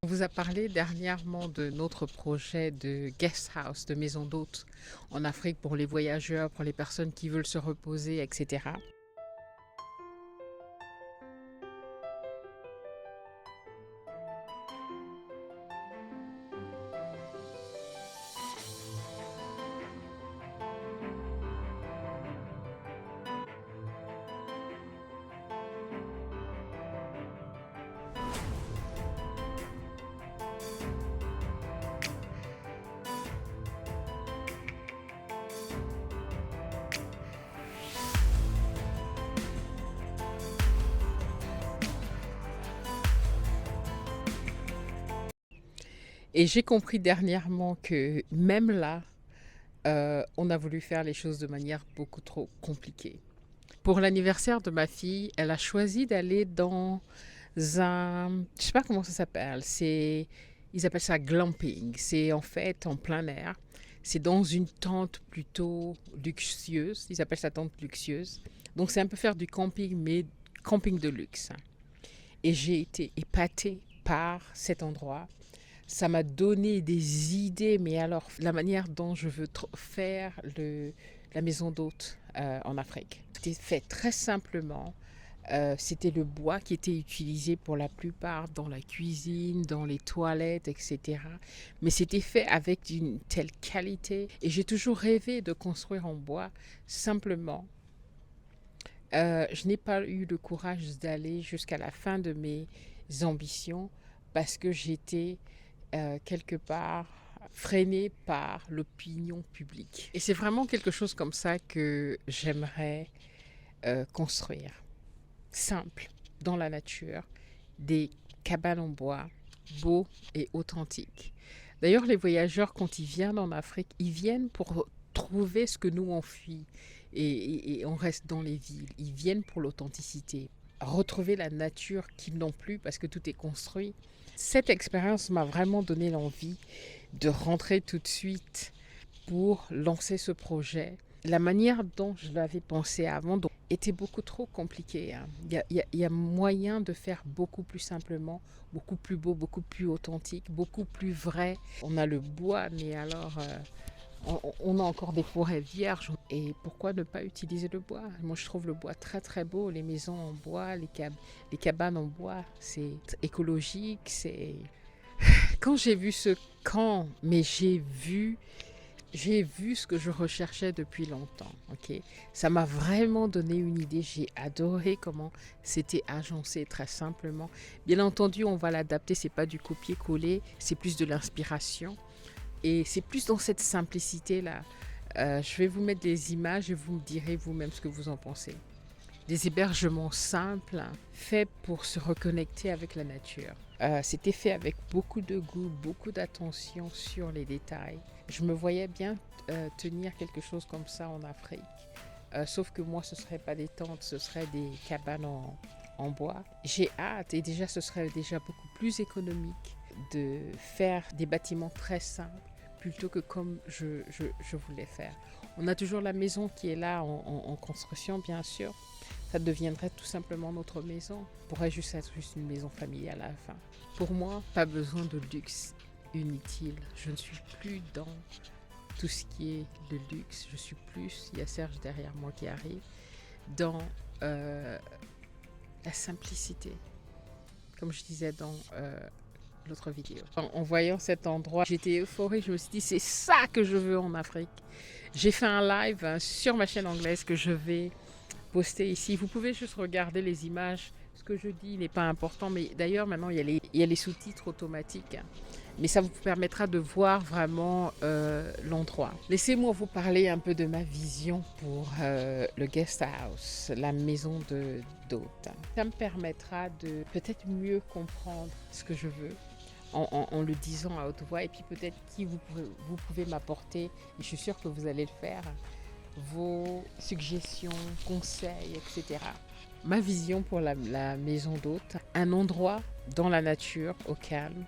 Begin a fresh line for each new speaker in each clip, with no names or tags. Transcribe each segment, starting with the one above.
On vous a parlé dernièrement de notre projet de guest house, de maison d'hôtes en Afrique pour les voyageurs, pour les personnes qui veulent se reposer, etc. Et j'ai compris dernièrement que même là, on a voulu faire les choses de manière beaucoup trop compliquée. Pour l'anniversaire de ma fille, elle a choisi d'aller dans je sais pas comment ça s'appelle, ils appellent ça glamping. C'est en fait en plein air. C'est dans une tente plutôt luxueuse. Ils appellent ça tente luxueuse. Donc c'est un peu faire du camping, mais camping de luxe. Et j'ai été épatée par cet endroit. Ça m'a donné des idées, mais alors la manière dont je veux faire la maison d'hôte en Afrique. C'était fait très simplement. C'était le bois qui était utilisé pour la plupart dans la cuisine, dans les toilettes, etc. Mais c'était fait avec une telle qualité. Et j'ai toujours rêvé de construire en bois. Simplement, je n'ai pas eu le courage d'aller jusqu'à la fin de mes ambitions parce que j'étais quelque part freinée par l'opinion publique. Et c'est vraiment quelque chose comme ça que j'aimerais construire. Simple, dans la nature, des cabanes en bois, beaux et authentiques. D'ailleurs, les voyageurs, quand ils viennent en Afrique, ils viennent pour trouver ce que nous on fuit et on reste dans les villes. Ils viennent pour l'authenticité, retrouver la nature qu'ils n'ont plus parce que tout est construit. Cette expérience m'a vraiment donné l'envie de rentrer tout de suite pour lancer ce projet. La manière dont je l'avais pensé avant était beaucoup trop compliquée. Hein. Il y a moyen de faire beaucoup plus simplement, beaucoup plus beau, beaucoup plus authentique, beaucoup plus vrai. On a le bois, mais alors on a encore des forêts vierges. Et pourquoi ne pas utiliser le bois? Moi, je trouve le bois très très beau. Les maisons en bois, les cabanes en bois, c'est écologique. Quand j'ai vu ce camp, mais j'ai vu ce que je recherchais depuis longtemps. Ok, ça m'a vraiment donné une idée. J'ai adoré comment c'était agencé très simplement. Bien entendu, on va l'adapter. C'est pas du copier-coller, c'est plus de l'inspiration. Et c'est plus dans cette simplicité-là. Je vais vous mettre des images et vous me direz vous-même ce que vous en pensez. Des hébergements simples, faits pour se reconnecter avec la nature. C'était fait avec beaucoup de goût, beaucoup d'attention sur les détails. Je me voyais bien tenir quelque chose comme ça en Afrique. Sauf que moi, ce ne serait pas des tentes, ce serait des cabanes en bois. J'ai hâte, et déjà, ce serait déjà beaucoup plus économique de faire des bâtiments très simples plutôt que comme je voulais faire. On a toujours la maison qui est là en construction, bien sûr. Ça deviendrait tout simplement notre maison. Ça pourrait juste être juste une maison familiale à la fin. Pour moi, pas besoin de luxe inutile. Je ne suis plus dans tout ce qui est le luxe. Je suis plus, il y a Serge derrière moi qui arrive, dans la simplicité. Comme je disais dans l'autre vidéo. En voyant cet endroit, j'étais euphorique. Je me suis dit, c'est ça que je veux en Afrique. J'ai fait un live sur ma chaîne anglaise que je vais poster ici. Vous pouvez juste regarder les images. Ce que je dis n'est pas important, mais d'ailleurs maintenant il y a les sous-titres automatiques. Mais ça vous permettra de voir vraiment l'endroit. Laissez-moi vous parler un peu de ma vision pour le guest house, la maison d'hôte. Ça me permettra de peut-être mieux comprendre ce que je veux en le disant à haute voix et puis peut-être qui vous pouvez m'apporter, et je suis sûre que vous allez le faire, vos suggestions, conseils, etc. Ma vision pour la maison d'hôte, un endroit dans la nature, au calme,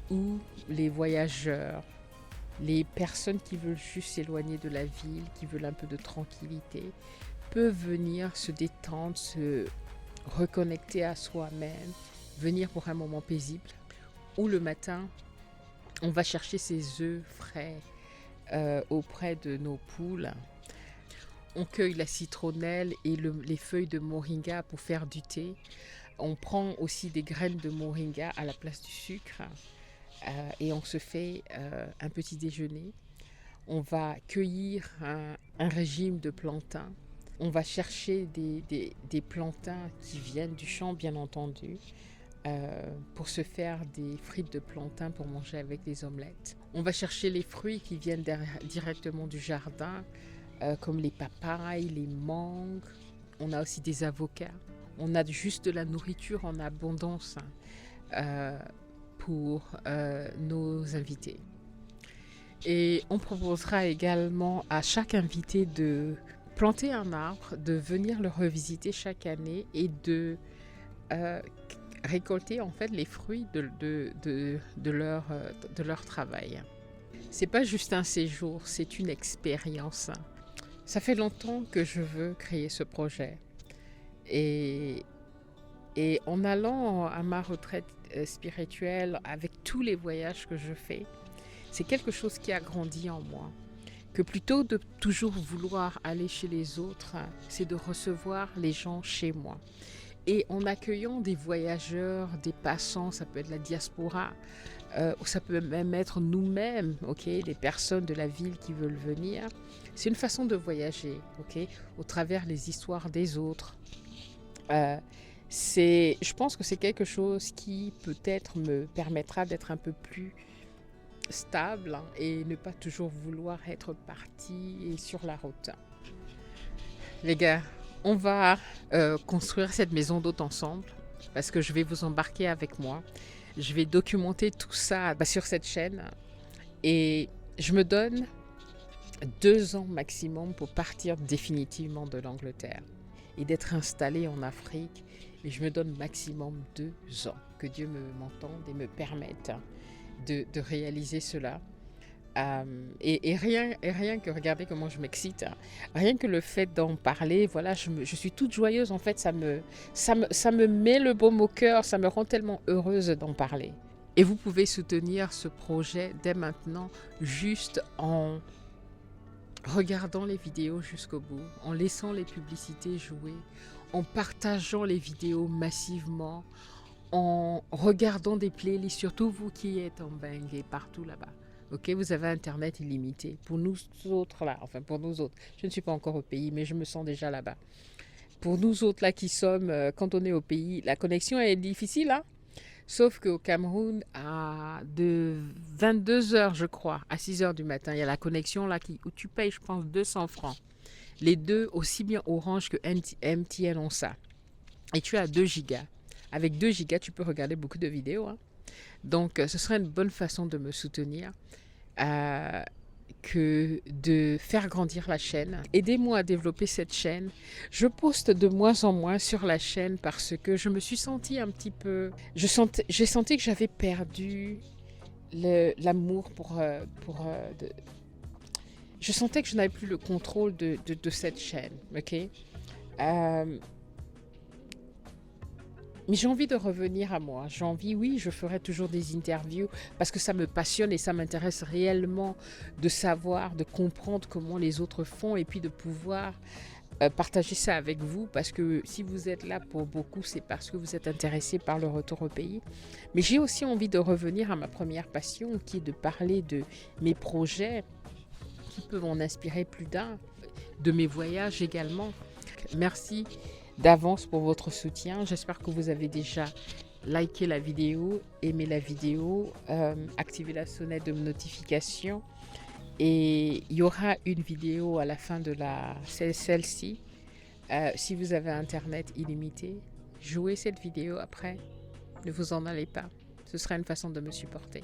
où les voyageurs, les personnes qui veulent juste s'éloigner de la ville, qui veulent un peu de tranquillité, peuvent venir se détendre, se reconnecter à soi-même, venir pour un moment paisible, où le matin, on va chercher ces œufs frais auprès de nos poules. On cueille la citronnelle et les feuilles de moringa pour faire du thé. On prend aussi des graines de moringa à la place du sucre et on se fait un petit déjeuner. On va cueillir un régime de plantains. On va chercher des plantains qui viennent du champ, bien entendu, pour se faire des frites de plantains pour manger avec des omelettes. On va chercher les fruits qui viennent directement du jardin, comme les papayes, les mangues. On a aussi des avocats. On a juste de la nourriture en abondance pour nos invités. Et on proposera également à chaque invité de planter un arbre, de venir le revisiter chaque année et de récolter en fait les fruits de leur travail. C'est pas juste un séjour, c'est une expérience. Ça fait longtemps que je veux créer ce projet. Et en allant à ma retraite spirituelle, avec tous les voyages que je fais, c'est quelque chose qui a grandi en moi. Que plutôt de toujours vouloir aller chez les autres, c'est de recevoir les gens chez moi. Et en accueillant des voyageurs, des passants, ça peut être la diaspora, ou ça peut même être nous-mêmes, des personnes de la ville qui veulent venir. C'est une façon de voyager, au travers les histoires des autres. Je pense que c'est quelque chose qui peut-être me permettra d'être un peu plus stable et ne pas toujours vouloir être parti et sur la route. Les gars, on va construire cette maison d'hôte ensemble parce que je vais vous embarquer avec moi. Je vais documenter tout ça sur cette chaîne et je me donne 2 ans maximum pour partir définitivement de l'Angleterre et d'être installé en Afrique. Et je me donne maximum 2 ans. Que Dieu m'entende et me permette de réaliser cela. Et rien que, regardez comment je m'excite. Rien que le fait d'en parler, voilà, je suis toute joyeuse. En fait, ça me met le baume au cœur. Ça me rend tellement heureuse d'en parler. Et vous pouvez soutenir ce projet dès maintenant, juste en regardant les vidéos jusqu'au bout, en laissant les publicités jouer, en partageant les vidéos massivement, en regardant des playlists, surtout vous qui êtes en Bengue partout là-bas. Vous avez Internet illimité. Pour nous autres là, pour nous autres, je ne suis pas encore au pays, mais je me sens déjà là-bas. Pour nous autres là qui sommes, quand on est au pays, la connexion est difficile, hein? Sauf qu'au Cameroun, de 22h, je crois, à 6h du matin, il y a la connexion là où tu payes, je pense, 200 francs. Les deux, aussi bien Orange que MTN ont ça. Et tu as 2 gigas. Avec 2 gigas, tu peux regarder beaucoup de vidéos. Hein. Donc, ce serait une bonne façon de me soutenir que de faire grandir la chaîne. Aidez-moi à développer cette chaîne. Je poste de moins en moins sur la chaîne parce que je me suis sentie un petit peu... J'ai senti que j'avais perdu l'amour je sentais que je n'avais plus le contrôle de cette chaîne. Mais j'ai envie de revenir à moi. Oui, je ferai toujours des interviews parce que ça me passionne et ça m'intéresse réellement de savoir, de comprendre comment les autres font et puis de pouvoir partager ça avec vous parce que si vous êtes là pour beaucoup, c'est parce que vous êtes intéressé par le retour au pays. Mais j'ai aussi envie de revenir à ma première passion qui est de parler de mes projets qui peuvent en inspirer plus d'un, de mes voyages également. Merci d'avance pour votre soutien. J'espère que vous avez déjà liké la vidéo, aimé la vidéo, activé la sonnette de notification. Et il y aura une vidéo à la fin de celle-ci. Si vous avez Internet illimité, jouez cette vidéo après. Ne vous en allez pas. Ce sera une façon de me supporter.